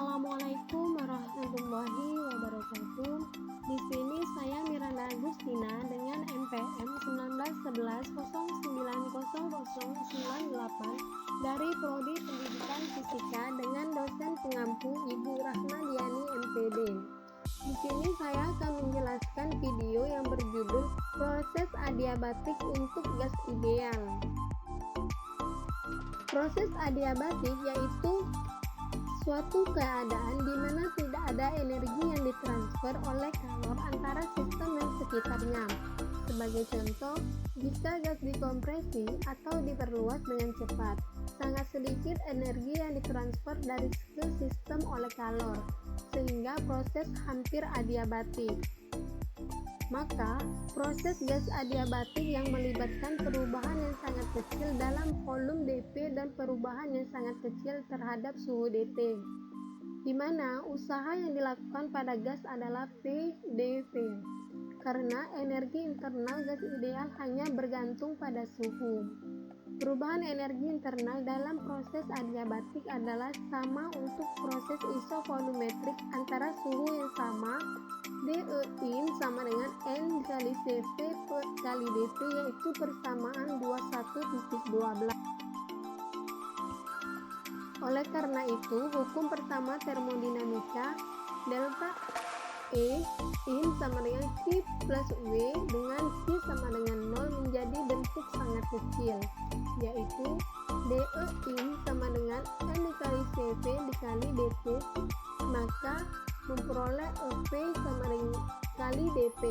Assalamualaikum warahmatullahi wabarakatuh. Di sini saya Miranda Agustina dengan NPM 1911090098 dari Prodi Pendidikan Fisika dengan dosen pengampu Ibu Rahmadiani MPD. Di sini saya akan menjelaskan video yang berjudul Proses adiabatik untuk gas ideal. Proses adiabatik yaitu suatu keadaan di mana tidak ada energi yang ditransfer oleh kalor antara sistem dan sekitarnya. Sebagai contoh, jika gas dikompresi atau diperluas dengan cepat, sangat sedikit energi yang ditransfer dari ke sistem oleh kalor, sehingga proses hampir adiabatik. Maka, proses gas adiabatik yang melibatkan perubahan yang sangat kecil dalam volume dP dan perubahan yang sangat kecil terhadap suhu dT, di mana usaha yang dilakukan pada gas adalah PdV, karena energi internal gas ideal hanya bergantung pada suhu. Perubahan energi internal dalam proses adiabatik adalah sama untuk proses isovolumetrik antara suhu yang sama, dEin sama dengan N dikali Cv kali dT, yaitu persamaan 21.12. Oleh karena itu, hukum pertama termodinamika, delta E in sama dengan Q plus W dengan Q sama dengan 0 menjadi bentuk sangat kecil, yaitu dEin sama dengan N dikali Cv dikali dT, maka memperoleh EP sama dengan kali dP,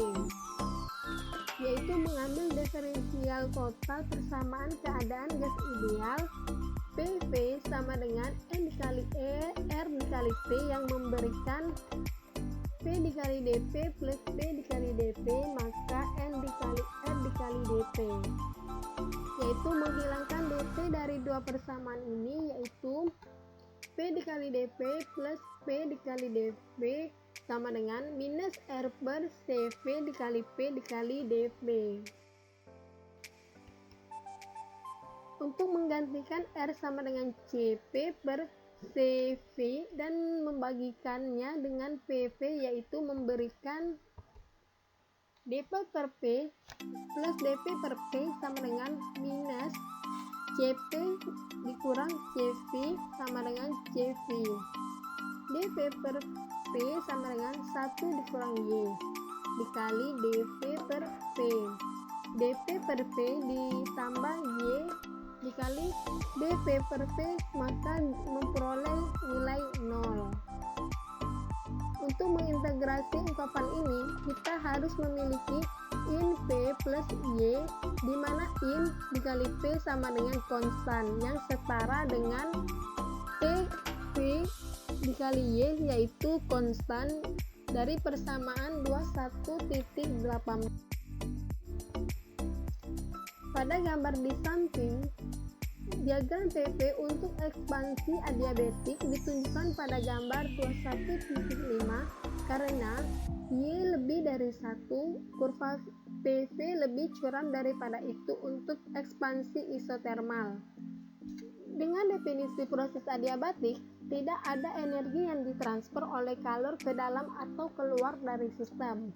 yaitu mengambil diferensial total persamaan keadaan gas ideal PV sama dengan N dikali E R dikali P yang memberikan P dikali dP plus P dikali dP, maka N dikali R dikali dP, yaitu menghilangkan dP dari dua persamaan ini, yaitu P dikali dP plus P dikali dP sama dengan minus R per Cv dikali P dikali dP. Untuk menggantikan R sama dengan Cp per Cv dan membagikannya dengan PV, yaitu memberikan dP per P plus dP per P sama dengan minus Cp dikurang Cv sama dengan Cv. dP per P sama dengan 1 dikurang Y dikali dV per P. dP per P ditambah Y dikali dV per P, maka memperoleh nilai 0. Untuk mengintegrasi ungkapan ini, kita harus memiliki in P plus Y, di mana in dikali P sama dengan konstan yang setara dengan PV dikali Y, yaitu konstan dari persamaan 21.18. Pada gambar di samping, diagram PV untuk ekspansi adiabatik ditunjukkan pada gambar 21.5 karena Y lebih dari 1, kurva PV lebih curam daripada itu untuk ekspansi isotermal. Dengan definisi proses adiabatik, tidak ada energi yang ditransfer oleh kalor ke dalam atau keluar dari sistem.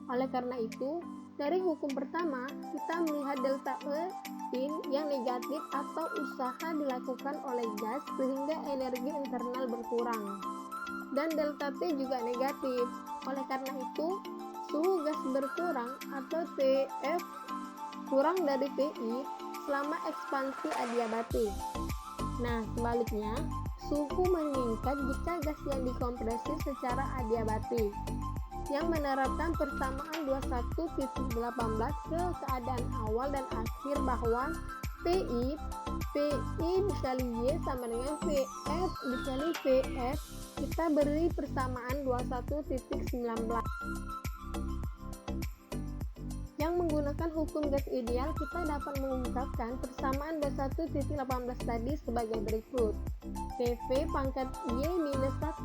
Oleh karena itu, dari hukum pertama, kita melihat delta E in yang negatif atau usaha dilakukan oleh gas sehingga energi internal berkurang. Dan delta T juga negatif. Oleh karena itu, suhu gas berkurang atau TF kurang dari PI selama ekspansi adiabatik. Nah, sebaliknya, suhu meningkat jika gas yang dikompresi secara adiabatik, yang menerapkan persamaan 21.18 ke keadaan awal dan akhir bahwa PI dikali Y sama dengan VF dikali VF, kita beri persamaan 21.19. Yang menggunakan hukum gas ideal, kita dapat mengungkapkan persamaan 21.18 tadi sebagai berikut. PV pangkat Y minus 1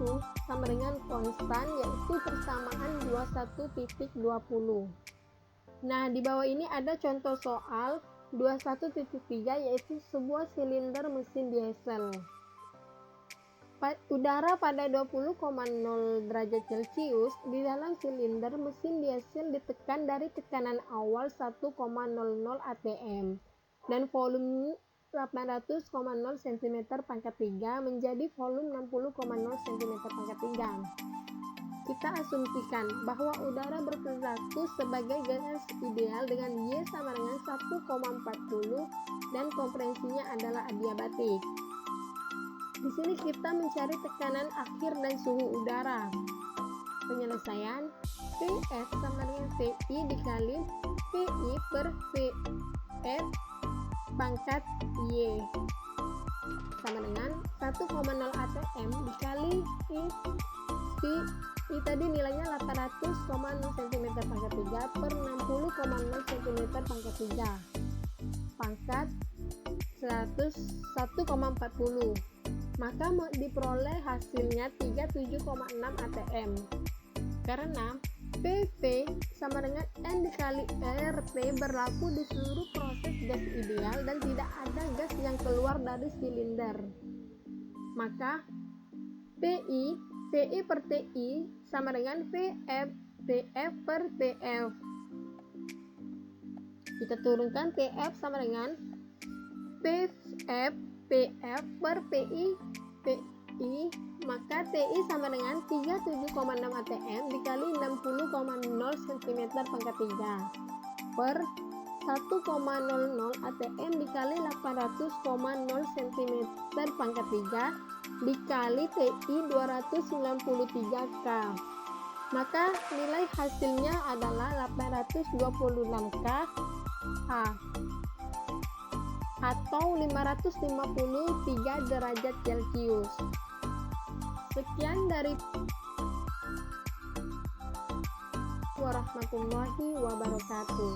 sama dengan konstan, yaitu persamaan 21.20. Nah, di bawah ini ada contoh soal 21.3, yaitu sebuah silinder mesin diesel. Udara pada 20,0 derajat Celcius di dalam silinder mesin diesel ditekan dari tekanan awal 1,00 atm dan volume 800,0 cm3 menjadi volume 60,0 cm3. Kita asumsikan bahwa udara berstatus sebagai gas ideal dengan Y sama dengan 1,40 dan kompresinya adalah adiabatik. Di sini kita mencari tekanan akhir dan suhu udara. Penyelesaian Pf sama dengan Vi dikali Vi per Vf pangkat Y sama dengan 1,0 atm dikali I tadi nilainya 800,0 cm3 per 60,0 cm3 pangkat 101,40, maka diperoleh hasilnya 37,6 atm karena PV sama dengan N dikali RT berlaku di seluruh proses gas ideal dan tidak ada gas yang keluar dari silinder. Maka PI per TI sama dengan VF per TF. Kita turunkan TF sama dengan PF per PI, maka TI sama dengan 37,6 atm dikali 60,0 cm3 per 1,00 atm dikali 800,0 cm3 dikali TI 293K. Maka nilai hasilnya adalah 826K atau 553 derajat Celcius. Sekian dari warahmatullahi wabarakatuh.